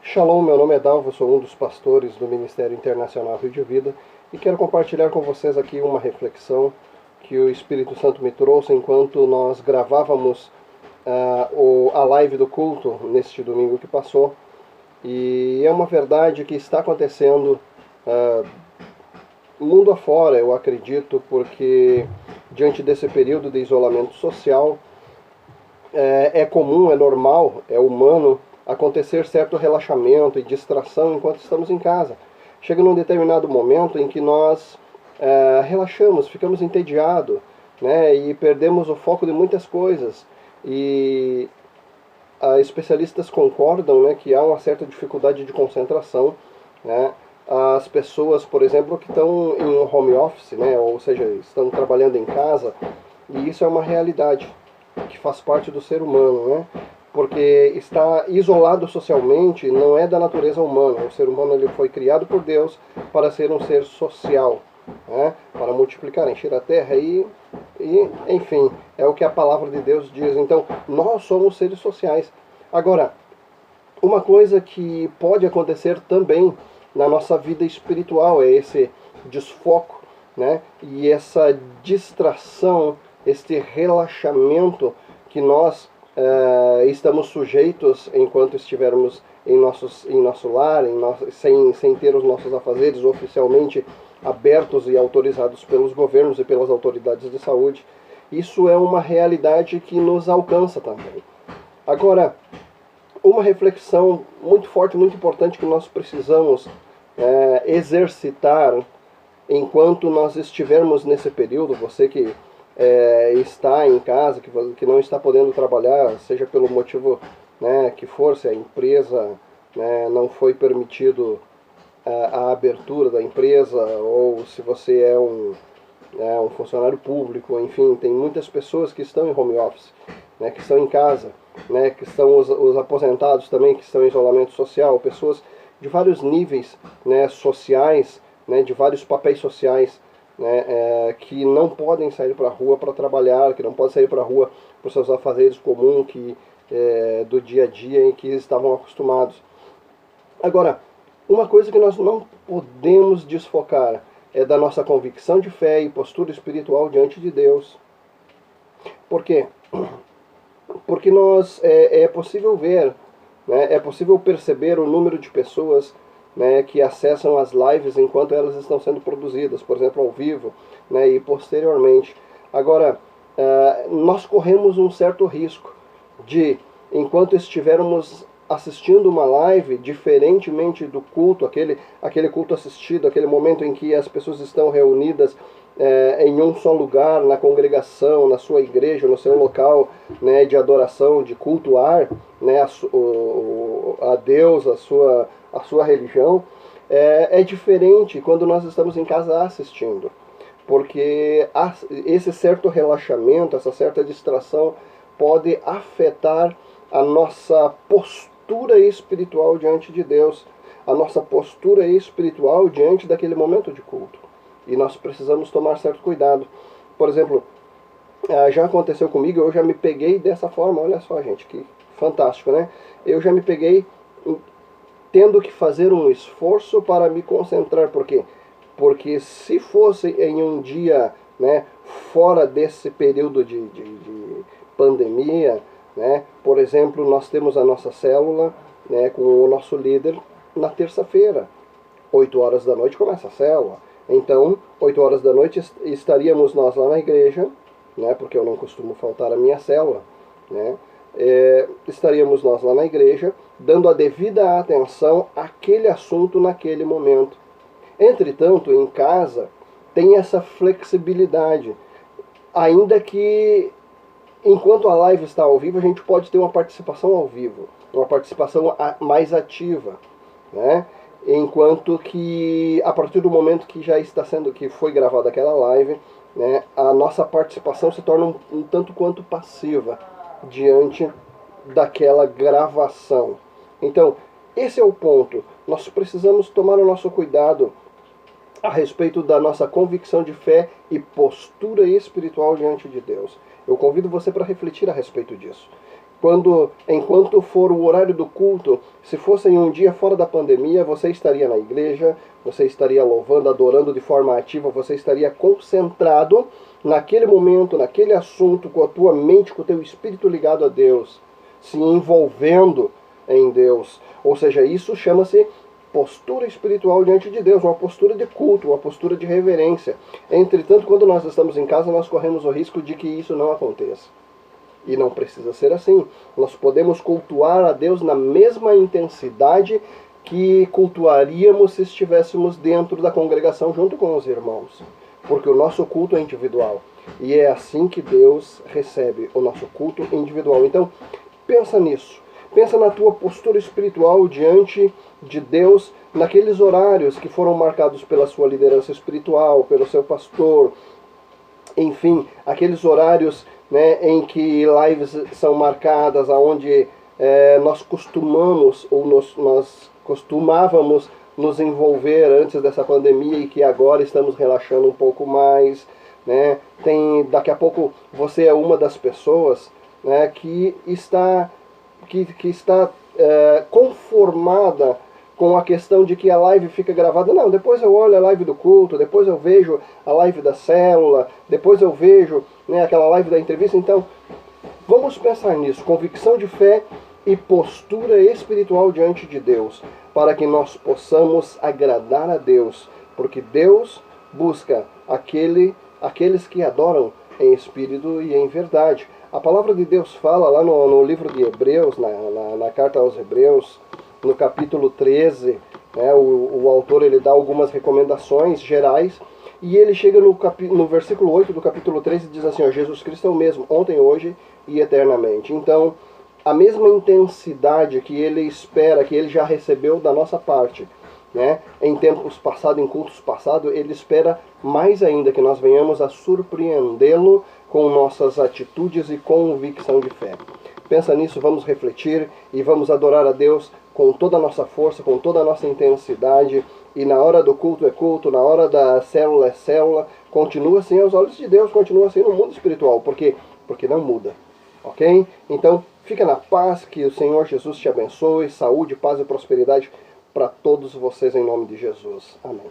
Shalom, meu nome é Dalvo, sou um dos pastores do Ministério Internacional Rio de Vida e quero compartilhar com vocês aqui uma reflexão que o Espírito Santo me trouxe enquanto nós gravávamos a live do culto neste domingo que passou. E é uma verdade que está acontecendo mundo afora, eu acredito, porque diante desse período de isolamento social, é comum, é normal, é humano acontecer certo relaxamento e distração enquanto estamos em casa. Chega num determinado momento em que nós relaxamos, ficamos entediados, né, e perdemos o foco de muitas coisas. E especialistas concordam, né, que há uma certa dificuldade de concentração, né. As pessoas, por exemplo, que estão em home office, né, ou seja, estão trabalhando em casa, e isso é uma realidade que faz parte do ser humano, né? Porque estar isolado socialmente não é da natureza humana. O ser humano ele foi criado por Deus para ser um ser social, né? Para multiplicar, encher a terra e enfim, é o que a palavra de Deus diz. Então, nós somos seres sociais. Agora, uma coisa que pode acontecer também na nossa vida espiritual é esse desfoco, né? E essa distração, este relaxamento que nós estamos sujeitos enquanto estivermos em nosso lar, sem ter os nossos afazeres oficialmente abertos e autorizados pelos governos e pelas autoridades de saúde. Isso é uma realidade que nos alcança também. Agora, uma reflexão muito forte, muito importante que nós precisamos exercitar enquanto nós estivermos nesse período, você que está em casa, que não está podendo trabalhar, seja pelo motivo, né, que for, se a empresa, né, não foi permitido a abertura da empresa, ou se você é um funcionário público, enfim, tem muitas pessoas que estão em home office, né, que estão em casa, né, que são os aposentados também, que estão em isolamento social, pessoas de vários níveis, né, sociais, né, de vários papéis sociais, né, que não podem sair para a rua para trabalhar, que não podem sair para a rua para os seus afazeres comuns do dia a dia em que estavam acostumados. Agora, uma coisa que nós não podemos desfocar é da nossa convicção de fé e postura espiritual diante de Deus. Por quê? Porque é possível ver, né, é possível perceber o número de pessoas, né, que acessam as lives enquanto elas estão sendo produzidas, por exemplo, ao vivo, né, e posteriormente. Agora, nós corremos um certo risco de, enquanto estivermos assistindo uma live, diferentemente do culto, aquele culto assistido, aquele momento em que as pessoas estão reunidas em um só lugar, na congregação, na sua igreja, no seu local, né, de adoração, de cultuar, né, a Deus, a sua religião, é diferente quando nós estamos em casa assistindo. Porque esse certo relaxamento, essa certa distração pode afetar a nossa postura espiritual diante de Deus, a nossa postura espiritual diante daquele momento de culto. E nós precisamos tomar certo cuidado. Por exemplo, já aconteceu comigo, eu já me peguei dessa forma, olha só, gente, que fantástico, né? Eu já me peguei tendo que fazer um esforço para me concentrar. Por quê? Porque se fosse em um dia, né, fora desse período de pandemia, né, por exemplo, nós temos a nossa célula, né, com o nosso líder na terça-feira. 8 horas da noite começa a célula. Então, 8 horas da noite estaríamos nós lá na igreja, né, porque eu não costumo faltar à minha célula, né, estaríamos nós lá na igreja, dando a devida atenção àquele assunto naquele momento. Entretanto, em casa, tem essa flexibilidade, ainda que, enquanto a live está ao vivo, a gente pode ter uma participação ao vivo, uma participação mais ativa, né? Enquanto que, a partir do momento que que foi gravada aquela live, né, a nossa participação se torna um tanto quanto passiva diante daquela gravação. Então, esse é o ponto. Nós precisamos tomar o nosso cuidado a respeito da nossa convicção de fé e postura espiritual diante de Deus. Eu convido você para refletir a respeito disso. Enquanto for o horário do culto, se fosse em um dia fora da pandemia, você estaria na igreja, você estaria louvando, adorando de forma ativa, você estaria concentrado naquele momento, naquele assunto, com a tua mente, com o teu espírito ligado a Deus, se envolvendo em Deus. Ou seja, isso chama-se postura espiritual diante de Deus, uma postura de culto, uma postura de reverência. Entretanto, quando nós estamos em casa, nós corremos o risco de que isso não aconteça. E não precisa ser assim. Nós podemos cultuar a Deus na mesma intensidade que cultuaríamos se estivéssemos dentro da congregação junto com os irmãos. Porque o nosso culto é individual. E é assim que Deus recebe o nosso culto individual. Então, pensa nisso. Pensa na tua postura espiritual diante de Deus, naqueles horários que foram marcados pela sua liderança espiritual, pelo seu pastor. Enfim, aqueles horários, né, em que lives são marcadas, onde nós costumamos, ou nós costumávamos nos envolver antes dessa pandemia e que agora estamos relaxando um pouco mais, né? Daqui a pouco você é uma das pessoas, né, que está conformada com a questão de que a live fica gravada. Não, depois eu olho a live do culto, depois eu vejo a live da célula, depois eu vejo, né, aquela live da entrevista. Então, vamos pensar nisso, convicção de fé e postura espiritual diante de Deus, para que nós possamos agradar a Deus, porque Deus busca aqueles que adoram em espírito e em verdade. A palavra de Deus fala lá no livro de Hebreus, na carta aos Hebreus, no capítulo 13, né, o autor ele dá algumas recomendações gerais, e ele chega no versículo 8 do capítulo 13 e diz assim, ó, Jesus Cristo é o mesmo, ontem, hoje e eternamente. Então, a mesma intensidade que ele espera, que ele já recebeu da nossa parte, né, em tempos passados, em cultos passados, ele espera mais ainda que nós venhamos a surpreendê-lo com nossas atitudes e convicção de fé. Pensa nisso, vamos refletir e vamos adorar a Deus com toda a nossa força, com toda a nossa intensidade. E na hora do culto é culto, na hora da célula é célula. Continua assim aos olhos de Deus, continua assim no mundo espiritual. Por quê? Porque não muda. Ok? Então, fica na paz, que o Senhor Jesus te abençoe. Saúde, paz e prosperidade para todos vocês em nome de Jesus. Amém.